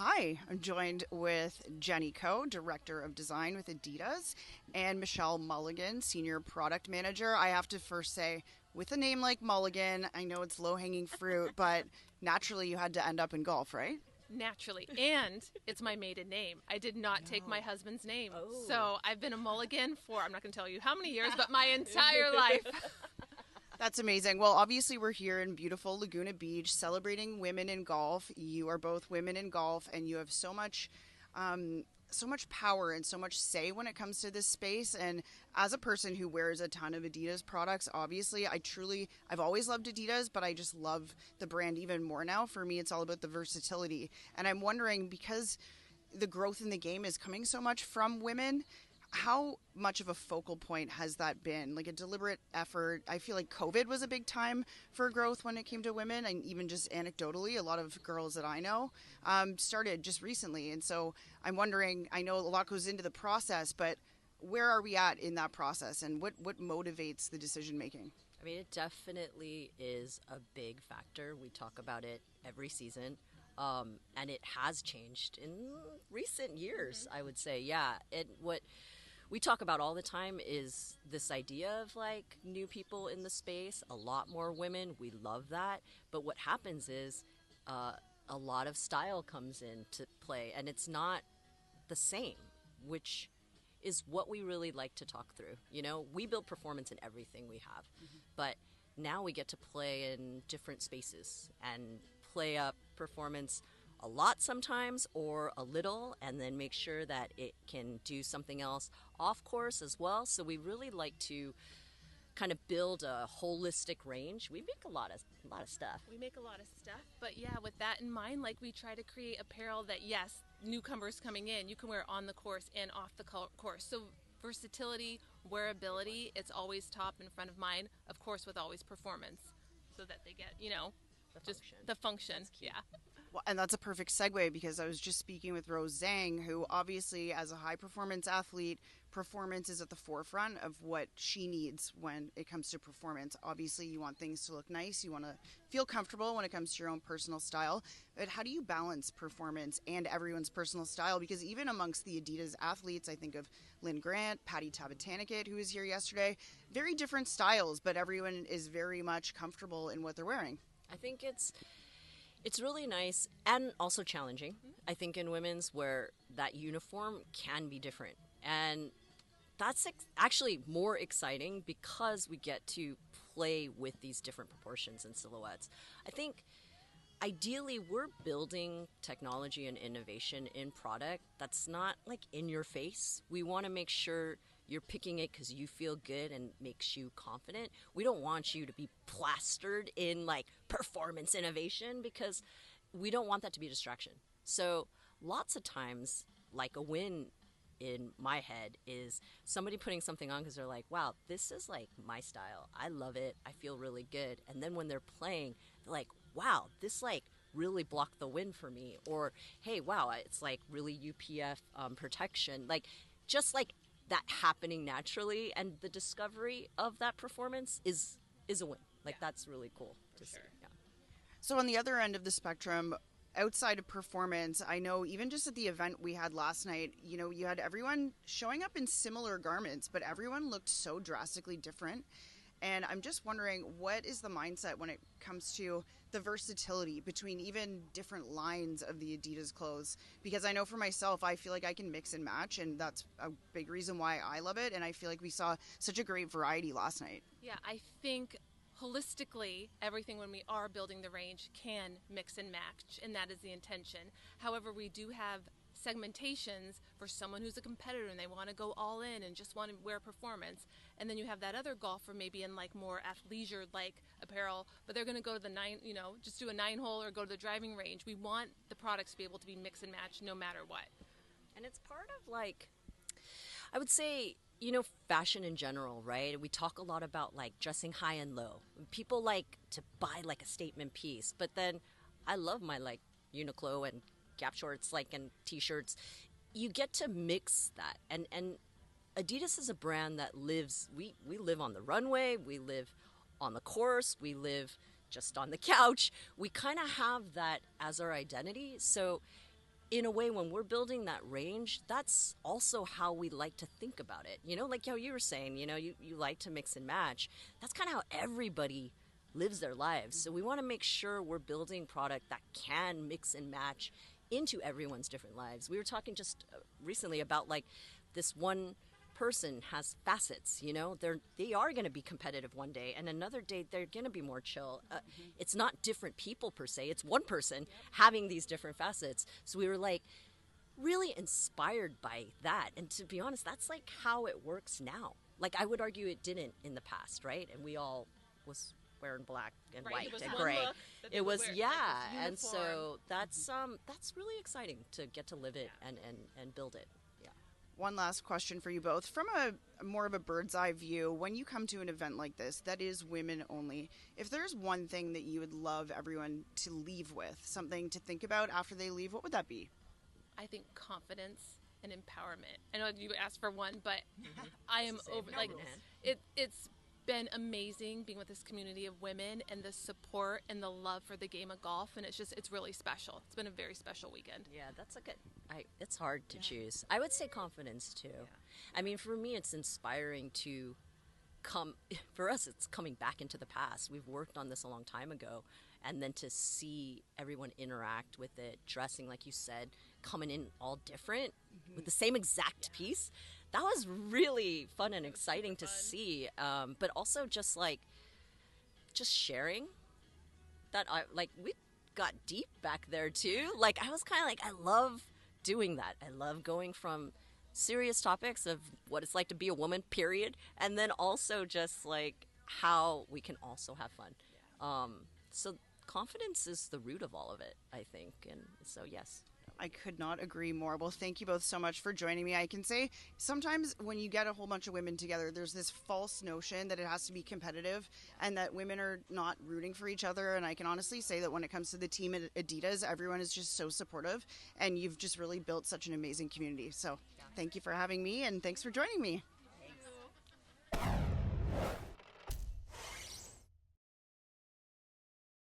Hi, I'm joined with Jennie Director of Design with Adidas, and Michelle Mulligan, Senior Product Manager. I have to first say, with a name like Mulligan, I know it's low-hanging fruit, but naturally you had to end up in golf, right? Naturally. And it's my maiden name. I did not take my husband's name. Oh. So I've been a Mulligan for, I'm not going to tell you how many years, but my entire life. That's amazing. Well, obviously, we're here in beautiful Laguna Beach celebrating women in golf. You are both women in golf, and you have so much power and so much say when it comes to this space. And as a person who wears a ton of Adidas products, obviously, I've always loved Adidas, but I just love the brand even more now. For me, it's all about the versatility. And I'm wondering, because the growth in the game is coming so much from women, how much of a focal point has that been? Like a deliberate effort? I feel like COVID was a big time for growth when it came to women, and even just anecdotally, a lot of girls that I know started just recently. And so I'm wondering, I know a lot goes into the process, but where are we at in that process, and what motivates the decision making? I mean, it definitely is a big factor. We talk about it every season. And it has changed in recent years, I would say. Yeah. What we talk about all the time is this idea of like new people in the space, a lot more women. We love that. But what happens is a lot of style comes into play, and it's not the same, which is what we really like to talk through. You know, we build performance in everything we have, but now we get to play in different spaces and play up performance a lot sometimes or a little, and then make sure that it can do something else off course as well. So we really like to kind of build a holistic range. We make a lot of stuff. We make a lot of stuff, but yeah, with that in mind, like we try to create apparel that, yes, newcomers coming in, you can wear on the course and off the course. So versatility, wearability, it's always top in front of mind, of course, with always performance, so that they get, the function. Yeah. Well, and that's a perfect segue, because I was just speaking with Rose Zhang, who obviously, as a high performance athlete, performance is at the forefront of what she needs when it comes to performance. Obviously, you want things to look nice. You want to feel comfortable when it comes to your own personal style. But how do you balance performance and everyone's personal style? Because even amongst the Adidas athletes, I think of Lynn Grant, Patty Tabataniket, who was here yesterday, very different styles, but everyone is very much comfortable in what they're wearing. I think it's really nice and also challenging. I think in women's, where that uniform can be different. And that's actually more exciting because we get to play with these different proportions and silhouettes. I think ideally we're building technology and innovation in product that's not like in your face. We want to make sure you're picking it because you feel good and makes you confident. We don't want you to be plastered in like performance innovation, because we don't want that to be a distraction. So lots of times, like a win in my head is somebody putting something on because they're like, wow, this is like my style. I love it. I feel really good. And then when they're playing, they're like, wow, this like really blocked the wind for me. Or, hey, wow, it's like really UPF protection. Like just like that happening naturally, and the discovery of that performance is a win. Like that's really cool to see. Yeah. So on the other end of the spectrum, outside of performance, I know even just at the event we had last night, you had everyone showing up in similar garments, but everyone looked so drastically different. And I'm just wondering, what is the mindset when it comes to the versatility between even different lines of the Adidas clothes? Because I know for myself, I feel like I can mix and match, and that's a big reason why I love it. And I feel like we saw such a great variety last night. Yeah, I think holistically, everything when we are building the range can mix and match, and that is the intention. However, we do have segmentations for someone who's a competitor and they want to go all in and just want to wear performance. And then you have that other golfer maybe in like more athleisure like apparel, but they're going to go to the just do a 9-hole or go to the driving range. We want the products to be able to be mix and match no matter what. And it's part of like, I would say, fashion in general, right? We talk a lot about like dressing high and low. People like to buy like a statement piece, but then I love my like Uniqlo and Gap shorts, like, and t-shirts. You get to mix that, and Adidas is a brand that lives. We live on the runway. We live on the course. We live just on the couch. We kind of have that as our identity. So in a way, when we're building that range, that's also how we like to think about it. You know, like how you were saying, you know, you like to mix and match. That's kind of how everybody lives their lives. So we want to make sure we're building product that can mix and match into everyone's different lives. We were talking just recently about like this one person has facets, you know, they are going to be competitive one day, and another day they're going to be more chill. It's not different people per se, it's one person having these different facets. So we were like really inspired by that, and to be honest, that's like how it works now. Like I would argue it didn't in the past, right? And we all was wearing black and white and gray. It was wear, like, and so that's really exciting to get to live it and build it. One last question for you both. From a more of a bird's eye view, when you come to an event like this that is women only, if there's one thing that you would love everyone to leave with, something to think about after they leave, what would that be? I think confidence and empowerment. I know you asked for one, but I am over, like, it's been amazing being with this community of women and the support and the love for the game of golf, and it's really special. It's been a very special weekend. Yeah, that's a good, it's hard to choose. I would say confidence too. I mean, for me, it's inspiring to for us, it's coming back into the past. We've worked on this a long time ago, and then to see everyone interact with it, dressing like you said, coming in all different with the same exact piece. That was really fun and exciting to see, but also just sharing that we got deep back there too. Like I was kind of like, I love doing that. I love going from serious topics of what it's like to be a woman, period, and then also just like how we can also have fun. So confidence is the root of all of it, I think, and so yes. I could not agree more. Well, thank you both so much for joining me. I can say sometimes when you get a whole bunch of women together, there's this false notion that it has to be competitive and that women are not rooting for each other. And I can honestly say that when it comes to the team at Adidas, everyone is just so supportive, and you've just really built such an amazing community. So thank you for having me, and thanks for joining me.